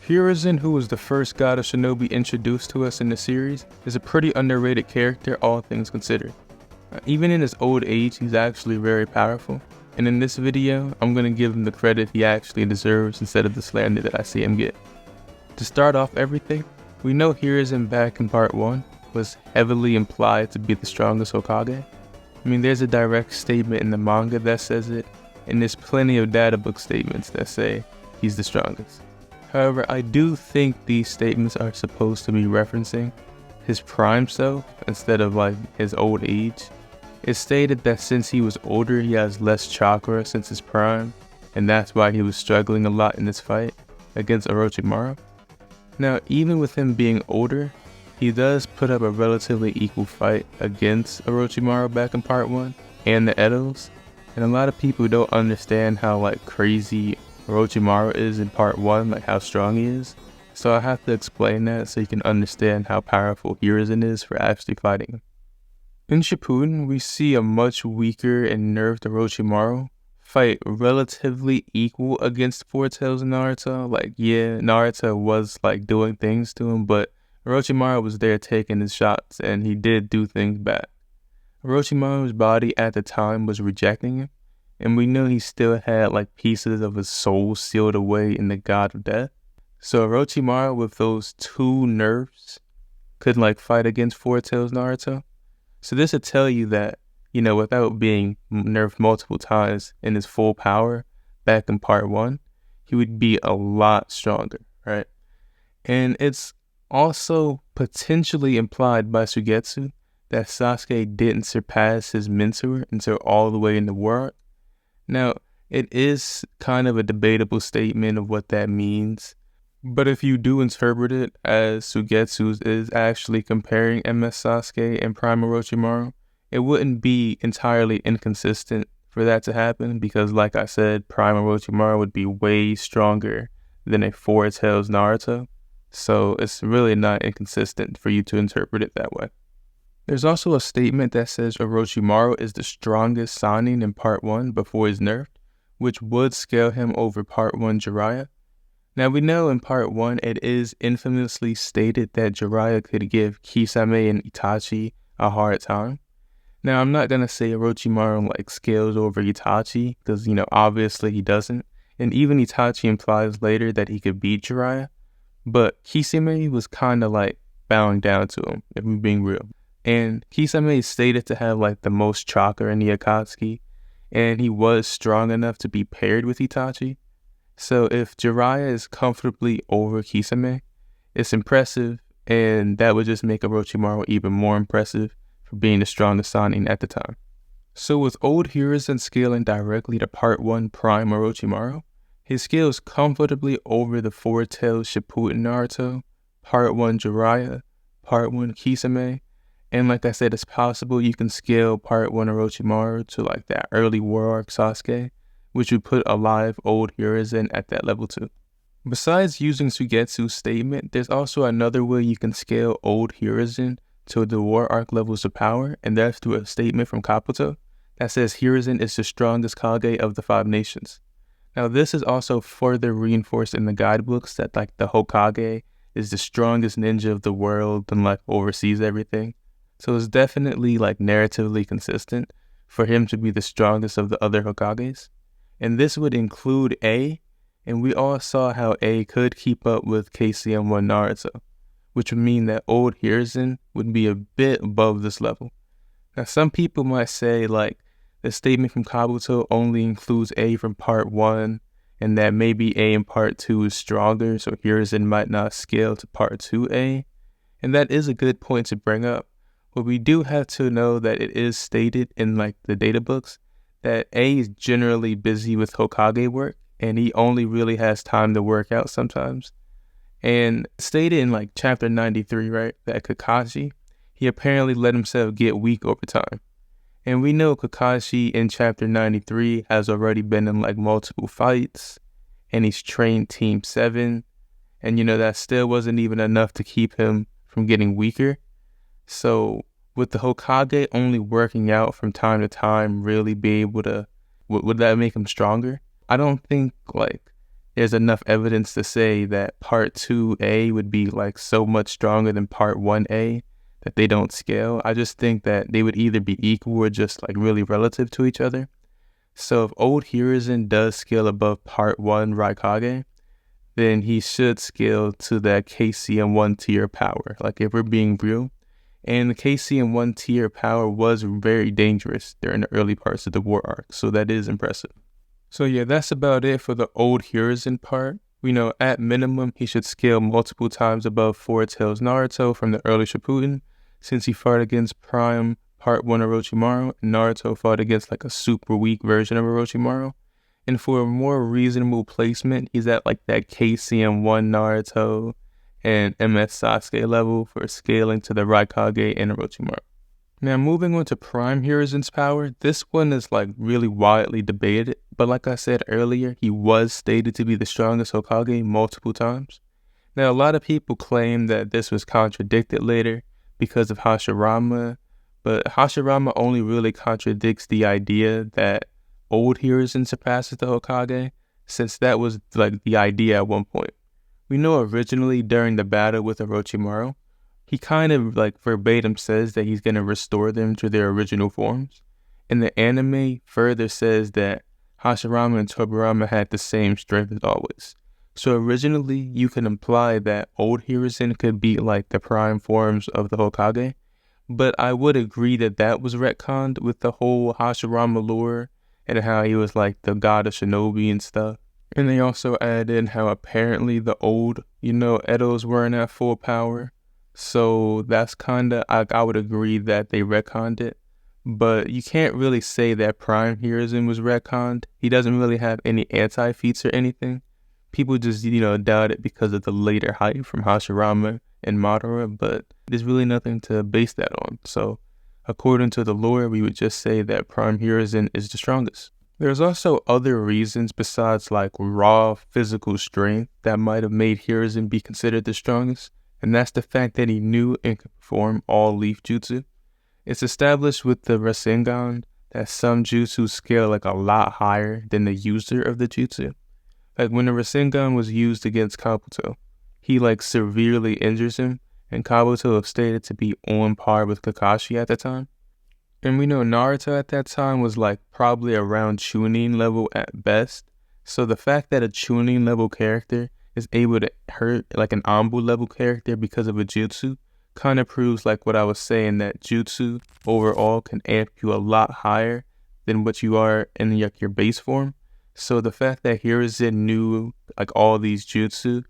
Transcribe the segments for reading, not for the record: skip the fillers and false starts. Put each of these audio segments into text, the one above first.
Hiruzen, who was the first god of shinobi introduced to us in the series, is a pretty underrated character, all things considered. Even in his old age, he's actually very powerful, and in this video, I'm going to give him the credit he actually deserves instead of the slander that I see him get. To start off everything, we know Hiruzen back in part 1 was heavily implied to be the strongest Hokage. I mean, there's a direct statement in the manga that says it, and there's plenty of data book statements that say he's the strongest. However, I do think these statements are supposed to be referencing his prime self instead of like his old age. It's stated that since he was older, he has less chakra since his prime, and that's why he was struggling a lot in this fight against Orochimaru. Now, even with him being older, he does put up a relatively equal fight against Orochimaru back in part 1 and the Edos, and a lot of people don't understand how like crazy Orochimaru is in part 1, like how strong he is. So I have to explain that so you can understand how powerful Hiruzen is for actually fighting him. In Shippuden, we see a much weaker and nerfed Orochimaru fight relatively equal against Four Tails and Naruto. Like, yeah, Naruto was like doing things to him, but Orochimaru was there taking his shots, and he did do things back. Orochimaru's body at the time was rejecting him, and we know he still had like pieces of his soul sealed away in the God of Death. So Orochimaru with those 2 nerfs could like fight against Four Tails Naruto. So this would tell you that, you know, without being nerfed multiple times in his full power back in part 1, he would be a lot stronger, right? And it's also potentially implied by Suigetsu that Sasuke didn't surpass his mentor until all the way in the War Arc. Now, it is kind of a debatable statement of what that means, but if you do interpret it as Suigetsu's is actually comparing MS Sasuke and Prime Orochimaru, it wouldn't be entirely inconsistent for that to happen because, like I said, Prime Orochimaru would be way stronger than a Four Tails Naruto, so it's really not inconsistent for you to interpret it that way. There's also a statement that says Orochimaru is the strongest Sannin in part 1 before he's nerfed, which would scale him over part 1 Jiraiya. Now we know in part 1 it is infamously stated that Jiraiya could give Kisame and Itachi a hard time. Now I'm not going to say Orochimaru like scales over Itachi because, you know, obviously he doesn't, and even Itachi implies later that he could beat Jiraiya, but Kisame was kind of like bowing down to him, if we're being real. And Kisame is stated to have like the most chakra in the Akatsuki, and he was strong enough to be paired with Itachi. So if Jiraiya is comfortably over Kisame, it's impressive, and that would just make Orochimaru even more impressive for being the strongest Sannin at the time. So with old Hiruzen scaling directly to part 1 Prime Orochimaru, his scale is comfortably over the Four Tails Shippuden Naruto, part 1 Jiraiya, part 1 Kisame, and like I said, it's possible you can scale part 1 Orochimaru to like that early War Arc Sasuke, which would put alive old Hiruzen at that level too. Besides using Suigetsu's statement, there's also another way you can scale old Hiruzen to the War Arc levels of power, and that's through a statement from Kabuto that says Hiruzen is the strongest Kage of the 5 nations. Now this is also further reinforced in the guidebooks that like the Hokage is the strongest ninja of the world and like oversees everything. So it's definitely like narratively consistent for him to be the strongest of the other Hokages. And this would include A, and we all saw how A could keep up with KCM1 Naruto, which would mean that old Hiruzen would be a bit above this level. Now some people might say like the statement from Kabuto only includes A from part 1, and that maybe A in part 2 is stronger, so Hiruzen might not scale to part 2A, and that is a good point to bring up. But we do have to know that it is stated in like the data books that A is generally busy with Hokage work, and he only really has time to work out sometimes. And stated in like chapter 93, right, that Kakashi, he apparently let himself get weak over time. And we know Kakashi in chapter 93 has already been in like multiple fights, and he's trained Team 7, and you know that still wasn't even enough to keep him from getting weaker. So would the Hokage only working out from time to time really be able to, would that make him stronger? I don't think like there's enough evidence to say that part 2A would be like so much stronger than part 1A that they don't scale. I just think that they would either be equal or just like really relative to each other. So if old Hiruzen does scale above part 1 Raikage, then he should scale to that KCM1 tier power, like if we're being real. And the KCM1 tier power was very dangerous during the early parts of the war arc, so that is impressive. So yeah, that's about it for the old Hiruzen part. We know at minimum he should scale multiple times above Four Tails Naruto from the early Shippuden, since he fought against Prime Part 1 Orochimaru, and Naruto fought against like a super weak version of Orochimaru. And for a more reasonable placement, he's at like that KCM1 Naruto and MS Sasuke level for scaling to the Raikage and Orochimaru. Now moving on to Prime Hiruzen's power, this one is like really widely debated, but like I said earlier, he was stated to be the strongest Hokage multiple times. Now a lot of people claim that this was contradicted later because of Hashirama, but Hashirama only really contradicts the idea that old Hiruzen surpasses the Hokage, since that was like the idea at one point. We know originally during the battle with Orochimaru, he kind of like verbatim says that he's going to restore them to their original forms. And the anime further says that Hashirama and Tobirama had the same strength as always. So originally you can imply that old Hiruzen could be like the prime forms of the Hokage, but I would agree that that was retconned with the whole Hashirama lore and how he was like the god of shinobi and stuff. And they also add in how apparently the old, Edos weren't at full power. So that's kinda, I would agree that they retconned it. But you can't really say that Prime Hiruzen was retconned. He doesn't really have any anti-feats or anything. People just, doubt it because of the later hype from Hashirama and Madara, but there's really nothing to base that on. So according to the lore, we would just say that Prime Hiruzen is the strongest. There's also other reasons besides like raw physical strength that might have made Hiruzen be considered the strongest, and that's the fact that he knew and could perform all leaf jutsu. It's established with the Rasengan that some jutsu scale like a lot higher than the user of the jutsu. Like when the Rasengan was used against Kabuto, he like severely injures him, and Kabuto is stated to be on par with Kakashi at the time. And we know Naruto at that time was like probably around Chunin level at best. So the fact that a Chunin level character is able to hurt like an Anbu level character because of a jutsu kind of proves like what I was saying, that jutsu overall can amp you a lot higher than what you are in like your base form. So the fact that Hiruzen knew like all these jutsu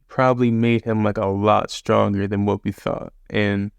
probably made him like a lot stronger than what we thought. And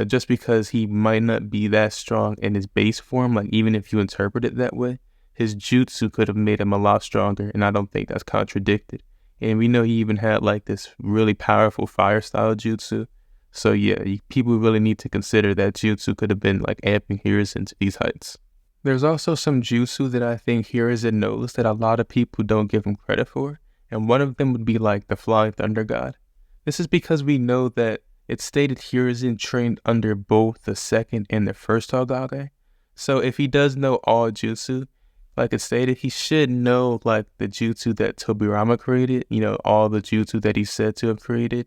just because he might not be that strong in his base form, like even if you interpret it that way, his jutsu could have made him a lot stronger, and I don't think that's contradicted. And we know he even had like this really powerful fire style jutsu. So yeah, people really need to consider that jutsu could have been like amping Hiruzen to these heights. There's also some jutsu that I think Hiruzen knows that a lot of people don't give him credit for, and one of them would be like the Flying Thunder God. This is because we know that it's stated Hiruzen trained under both the second and the first Hokage. So if he does know all jutsu, like it's stated, he should know like the jutsu that Tobirama created, all the jutsu that he's said to have created,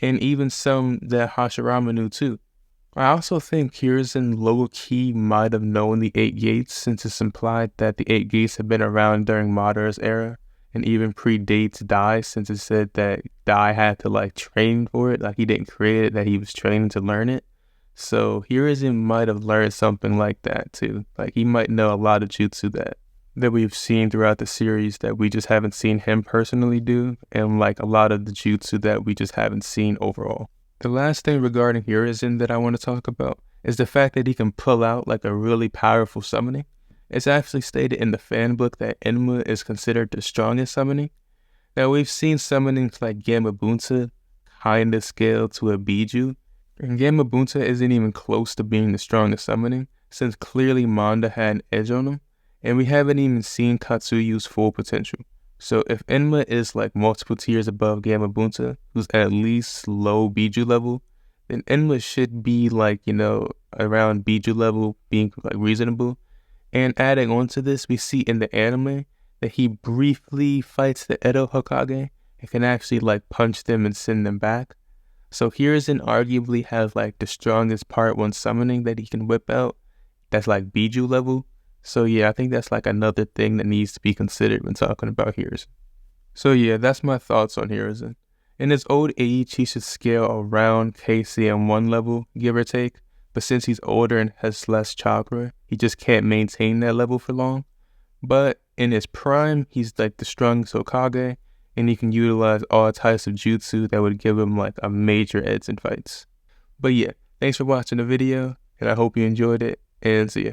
and even some that Hashirama knew too. I also think Hiruzen low-key might have known the 8 Gates, since it's implied that the 8 Gates have been around during Madara's era, and even predates Dai, since it said that Dai had to like train for it, like he didn't create it, that he was training to learn it. So Hiruzen might have learned something like that too. Like he might know a lot of jutsu that we've seen throughout the series that we just haven't seen him personally do, and like a lot of the jutsu that we just haven't seen overall. The last thing regarding Hiruzen that I want to talk about is the fact that he can pull out like a really powerful summoning. It's actually stated in the fan book that Enma is considered the strongest summoning. Now we've seen summonings like Gamabunta kinda scale to a Biju, and Gamabunta isn't even close to being the strongest summoning, since clearly Manda had an edge on him, and we haven't even seen Katsuyu's full potential. So if Enma is like multiple tiers above Gamabunta, who's at least low Biju level, then Enma should be like, around Biju level, being like reasonable. And adding on to this, we see in the anime that he briefly fights the Edo Hokage and can actually like punch them and send them back. So Hiruzen arguably has like the strongest part 1 summoning that he can whip out that's like Biju level. So yeah, I think that's like another thing that needs to be considered when talking about Hiruzen. So yeah, that's my thoughts on Hiruzen. In his old age, he should scale around KCM1 level, give or take, but since he's older and has less chakra, he just can't maintain that level for long. But in his prime, he's like the strongest Hokage, and he can utilize all types of jutsu that would give him like a major edge in fights. But yeah, thanks for watching the video, and I hope you enjoyed it, and see ya.